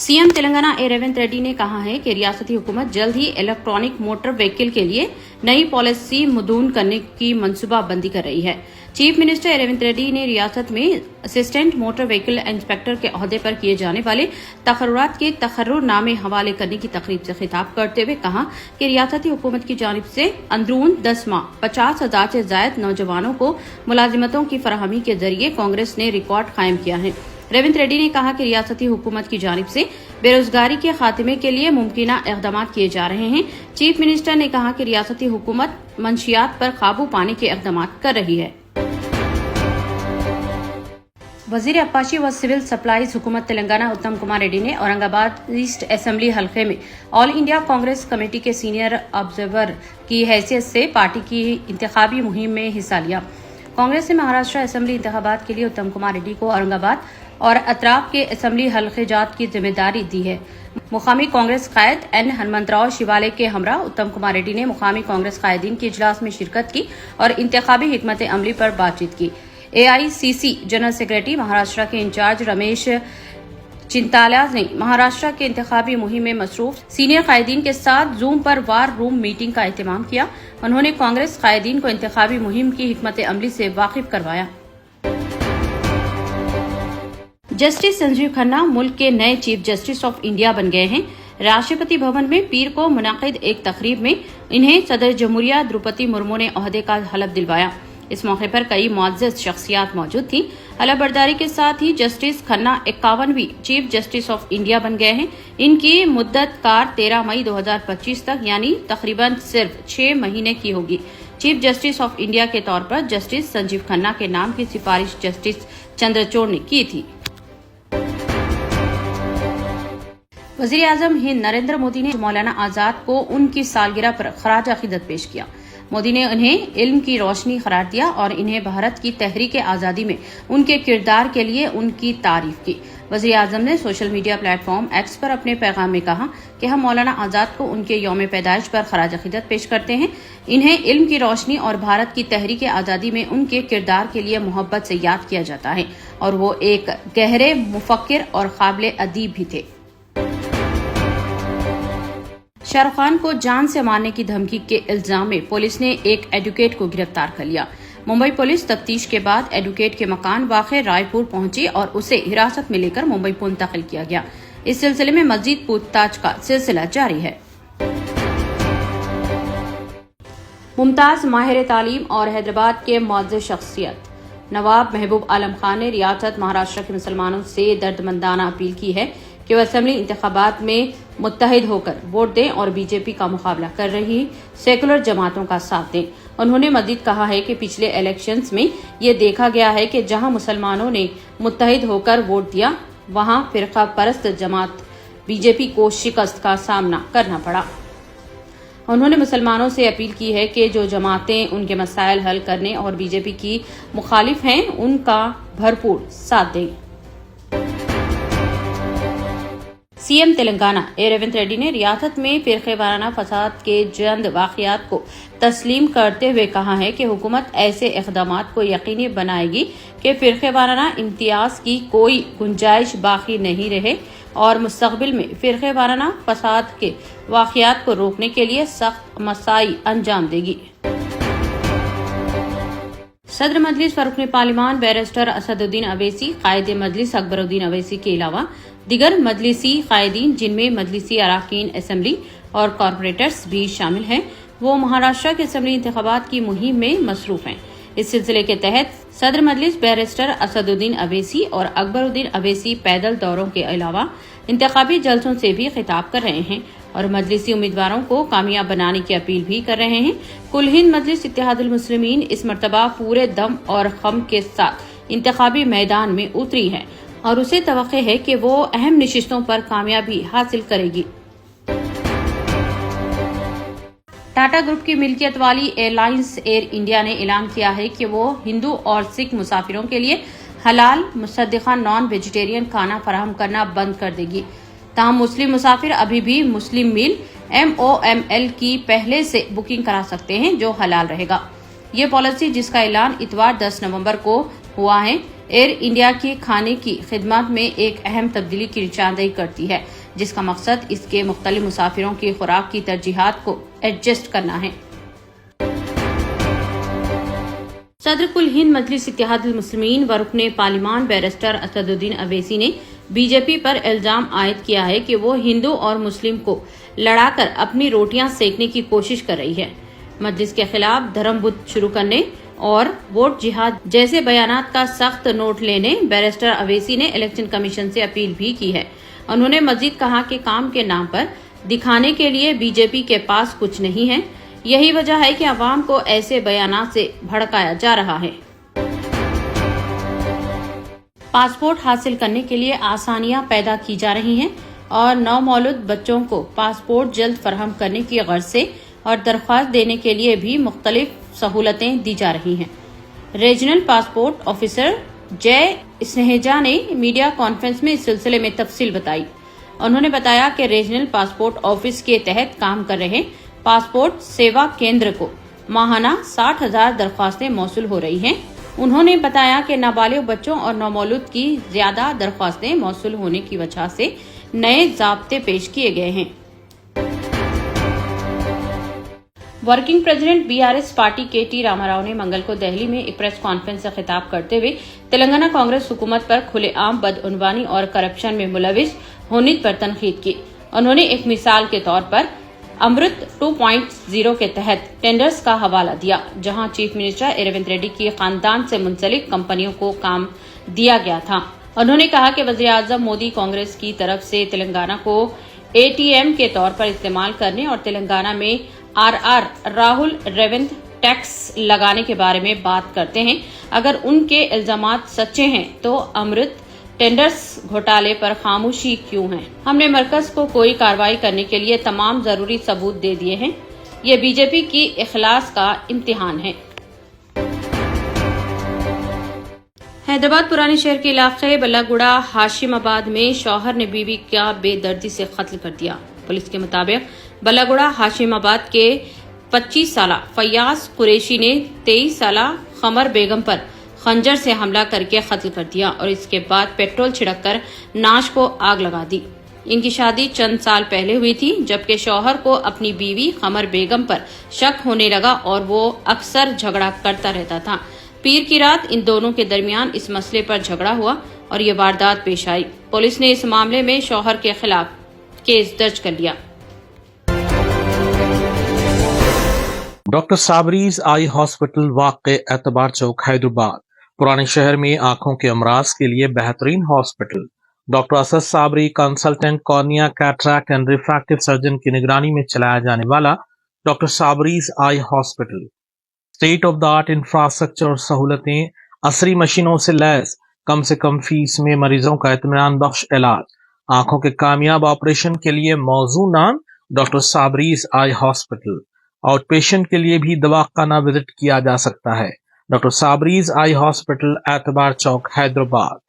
CM Telangana Revanth Reddy ने कहा है कि रियासती हुकूमत जल्द ही इलेक्ट्रॉनिक मोटर व्हीकल के लिए नई पॉलिसी मदून करने की मंसूबाबंदी कर रही है। चीफ मिनिस्टर रेवंत रेड्डी ने रियासत में असिस्टेंट मोटर व्हीकल इंस्पेक्टर के ओहदे पर किए जाने वाले तकर्रुरात के तकर्रुरनामे हवाले करने की तकरीब से खिताब करते हुए कहा कि रियासती हुकूमत की जानिब से अंदरून 10 माह 50,000 से ज्यादा नौजवानों को मुलाजिमतों की फराहमी के जरिए कांग्रेस ने रिकॉर्ड कायम किया है। रेवंत रेड्डी ने कहा कि रियासती हुकूमत की जानिब से बेरोजगारी के खात्मे के लिए मुमकिना इक़दाम किए जा रहे हैं। चीफ मिनिस्टर ने कहा कि रियासती हुकूमत मंशियात पर काबू पाने के इक़दाम कर रही है। वजीर अब्बासी व सिविल सप्लाईज हुकूमत तेलंगाना उत्तम कुमार रेड्डी ने औरंगाबाद ईस्ट असेंबली हलके में ऑल इंडिया कांग्रेस कमेटी के सीनियर ऑब्जर्वर की हैसियत से पार्टी की इंतखाबी मुहिम में हिस्सा लिया। कांग्रेस ने महाराष्ट्र असेंबली इंतखाबात के लिए उत्तम कुमार रेड्डी को औरंगाबाद और अतराफ के असेंबली हल्के जात की जिम्मेदारी दी है। मुकामी कांग्रेस कायद एन हनुमंतराव शिवाले के हमरा उत्तम कुमार रेड्डी ने मुकामी कांग्रेस कायदीन के इजलास में शिरकत की और इंतखाबी हिकमत अमली पर बातचीत की। AICC जनरल सेक्रेटरी महाराष्ट्र के इंचार्ज रमेश चिंताला ने महाराष्ट्र के इंतखाबी मुहिम में मसरूफ सीनियर कायदीन के साथ जूम पर वार रूम मीटिंग का एहतमाम किया। उन्होंने कांग्रेस कायदीन को इंतखाबी मुहिम की हिकमत अमली से वाकिफ करवाया। जस्टिस संजीव खन्ना मुल्क के नए चीफ जस्टिस ऑफ इंडिया बन गए हैं। राष्ट्रपति भवन में पीर को मुनाकिद एक तकरीब में इन्हें सदर जमहूरिया द्रौपदी मुर्मू ने ओहदे का हलफ दिलवाया। इस मौके पर कई मुअज़्ज़ज़ शख्सियात मौजूद थीं। हलफबरदारी के साथ ही जस्टिस खन्ना 51वीं चीफ जस्टिस ऑफ इंडिया बन गए हैं। इनकी मुद्दत कार 13 मई 2025 तक यानी तकरीबन सिर्फ 6 महीने की होगी। चीफ जस्टिस ऑफ इंडिया के तौर पर जस्टिस संजीव खन्ना के नाम की सिफारिश जस्टिस चंद्रचूड़ ने की थी। वजीर आजम हिंद नरेंद्र मोदी ने मौलाना आजाद को उनकी सालगिरह पर खराज अकीदत पेश किया। मोदी ने उन्हें इल्म की रोशनी करार दिया और इन्हें भारत की तहरीक आजादी में उनके किरदार के लिए उनकी तारीफ की। वजीर आजम ने सोशल मीडिया प्लेटफॉर्म एक्स पर अपने पैगाम में कहा कि हम मौलाना आजाद को उनके यौम पैदाइश पर खराज अकीदत पेश करते हैं। इन्हें इल्म की रोशनी और भारत की तहरीक आजादी में उनके किरदार के लिए मोहब्बत से याद किया जाता है और वो एक गहरे मुफक्किर और काबिल अदीब भी थे। शाहरुख खान को जान से मारने की धमकी के इल्जाम में पुलिस ने एक एडवोकेट को गिरफ्तार कर लिया। मुंबई पुलिस तफ्तीश के बाद एडवोकेट के मकान वाक़े रायपुर पहुंची और उसे हिरासत में लेकर मुंबई मुंतकिल किया गया। इस सिलसिले में मजीद पूछताछ का सिलसिला जारी है। मुमताज माहिर तालीम और हैदराबाद के मुअज़्ज़ज़ शख्सियत नवाब महबूब आलम खान ने रियासत महाराष्ट्र के मुसलमानों से दर्दमंदाना अपील की है कि वो असेंबली इंतखाबात में मुत्तहिद होकर वोट दें और बीजेपी का मुकाबला कर रही सेकुलर जमातों का साथ दें। उन्होंने मजीद कहा है कि पिछले इलेक्शंस में ये देखा गया है कि जहां मुसलमानों ने मुत्तहिद होकर वोट दिया वहां फिरका परस्त जमात बीजेपी को शिकस्त का सामना करना पड़ा। उन्होंने मुसलमानों से अपील की है कि जो जमातें उनके मसाइल हल करने और बीजेपी की मुखालिफ हैं उनका भरपूर साथ दें। सीएम तेलंगाना रेवंत रेड्डी ने रियासत में फिरके वाराना फसाद के चंद वाक़यात को तस्लीम करते हुए कहा है कि हुकूमत ऐसे इक़दामात को यकीनी बनाएगी कि फिरके वाराना इम्तियाज की कोई गुंजाइश बाकी नहीं रहे और मुस्तक़बिल में फिरके वाराना फसाद के वाक़यात को रोकने के लिए सख्त मसाई अंजाम देगी। सदर मजलिस व रुकन पार्लिमान बैरिस्टर असदुद्दीन अवैसी, कायद मजलिस अकबरुद्दीन अवैसी के अलावा दिगर मजलिसी कायदीन जिनमें मजलिसी अराकीन असेंबली और कॉरपोरेटर्स भी शामिल हैं, वो महाराष्ट्र के असेंबली इंतखाबात की मुहिम में मसरूफ हैं। इस सिलसिले के तहत सदर मजलिस बैरिस्टर असदुद्दीन अवैसी और अकबरुद्दीन अवैसी पैदल दौरों के अलावा इंतखाबी जलसों से भी खिताब कर रहे हैं और मजलिसी उम्मीदवारों को कामयाब बनाने की अपील भी कर रहे हैं। कुल हिंद मजलिस इत्तेहादुल मुस्लिमीन इस मर्तबा पूरे दम और खम के साथ इंतखाबी मैदान में उतरी है और उसे तवक्के है कि वो अहम नशिस्तों पर कामयाबी हासिल करेगी। टाटा ग्रुप की मिल्कियत वाली एयरलाइंस एयर इंडिया ने ऐलान किया है कि वो हिंदू और सिख मुसाफिरों के लिए हलाल मुसद्दिक़ा नॉन वेजिटेरियन खाना फराहम करना बंद कर देगी। ताहम मुस्लिम मुसाफिर अभी भी मुस्लिम मील MOML की पहले से बुकिंग करा सकते हैं जो हलाल रहेगा। ये पॉलिसी जिसका ऐलान इतवार 10 नवंबर को ہوا ہے۔ ایئر انڈیا کی کھانے کی خدمات میں ایک اہم تبدیلی کی نشاندہی کرتی ہے، جس کا مقصد اس کے مختلف مسافروں کی خوراک کی ترجیحات کو ایڈجسٹ کرنا ہے۔ صدر کل ہند مجلس اتحاد المسلمین و رکن پارلیمان بیرسٹر اسد الدین اویسی نے بی جے پی پر الزام عائد کیا ہے کہ وہ ہندو اور مسلم کو لڑا کر اپنی روٹیاں سینکنے کی کوشش کر رہی ہے۔ مجلس کے خلاف دھرم بدھ شروع کرنے اور ووٹ جہاد جیسے بیانات کا سخت نوٹ لینے بیرسٹر اویسی نے الیکشن کمیشن سے اپیل بھی کی ہے۔ انہوں نے مزید کہا کہ کام کے نام پر دکھانے کے لیے بی جے پی کے پاس کچھ نہیں ہے، یہی وجہ ہے کہ عوام کو ایسے بیانات سے بھڑکایا جا رہا ہے۔ پاسپورٹ حاصل کرنے کے لیے آسانیاں پیدا کی جا رہی ہیں اور نومولود بچوں کو پاسپورٹ جلد فراہم کرنے کی غرض سے اور درخواست دینے کے لیے بھی مختلف سہولتیں دی جا رہی ہیں۔ ریجنل پاسپورٹ آفیسر جے اسنیہجا نے میڈیا کانفرنس میں اس سلسلے میں تفصیل بتائی۔ انہوں نے بتایا کہ ریجنل پاسپورٹ آفس کے تحت کام کر رہے پاسپورٹ سیوا کیندر کو ماہانہ 60,000 درخواستیں موصول ہو رہی ہیں۔ انہوں نے بتایا کہ نابالغ بچوں اور نومولود کی زیادہ درخواستیں موصول ہونے کی وجہ سے نئے ضابطے پیش کیے گئے ہیں۔ Working president B R S party K T Rama Rao نے منگل کو دہلی میں ایک پریس کانفرنس سے خطاب کرتے ہوئے تلنگانہ کانگریس حکومت پر کھلے عام بدعنوانی اور کرپشن میں ملوث ہونے پر تنقید کی۔ انہوں نے ایک مثال کے طور پر امرت 2.0 کے تحت ٹینڈرز کا حوالہ دیا، جہاں چیف منسٹر ریونت ریڈی کی خاندان سے منسلک کمپنیوں کو کام دیا گیا تھا۔ انہوں نے کہا کہ وزیر اعظم مودی کانگریس کی طرف سے تلنگانہ کو اے ٹی ایم کے طور پر استعمال کرنے اور تلنگانہ میں راہل ریونت ٹیکس لگانے کے بارے میں بات کرتے ہیں۔ اگر ان کے الزامات سچے ہیں تو امرت ٹینڈرز گھوٹالے پر خاموشی کیوں ہے؟ ہم نے مرکز کو کوئی کارروائی کرنے کے لیے تمام ضروری ثبوت دے دیے ہیں۔ یہ بی جے پی کی اخلاص کا امتحان ہے۔ حیدرآباد پرانے شہر کے علاقے بلاگوڑا ہاشم آباد میں شوہر نے بیوی کا بے دردی سے قتل کر دیا۔ پولیس کے مطابق بلاگوڑا ہاشم آباد کے 25 سالہ فیاض قریشی نے 23 سالہ قمر بیگم پر خنجر سے حملہ کر کے قتل کر دیا اور اس کے بعد پیٹرول چھڑک کر نعش کو آگ لگا دی۔ ان کی شادی چند سال پہلے ہوئی تھی، جبکہ شوہر کو اپنی بیوی قمر بیگم پر شک ہونے لگا اور وہ اکثر جھگڑا کرتا رہتا تھا۔ پیر کی رات ان دونوں کے درمیان اس مسئلے پر جھگڑا ہوا اور یہ واردات پیش آئی۔ پولیس نے اس معاملے میں شوہر کے خلاف کیس درج کر لیا۔ ڈاکٹر صابریز آئی ہاسپٹل واقع اعتبار چوک حیدرآباد پرانے شہر میں آنکھوں کے امراض کے لیے بہترین hospital. Doctor Asad Sabri consultant cornea cataract and refractive surgeon کی نگرانی میں چلایا جانے والا doctor Sabri's eye hospital state of the art infrastructure اور سہولتیں، عصری مشینوں سے لیس، کم سے کم فیس میں مریضوں کا اطمینان بخش علاج، آنکھوں کے کامیاب آپریشن کے لیے موزوں نام doctor Sabri's eye hospital. Out patient کے لیے بھی دواخانہ وزٹ کیا جا سکتا ہے۔ ڈاکٹر صابریز آئی ہاسپٹل اعتبار چوک حیدرآباد۔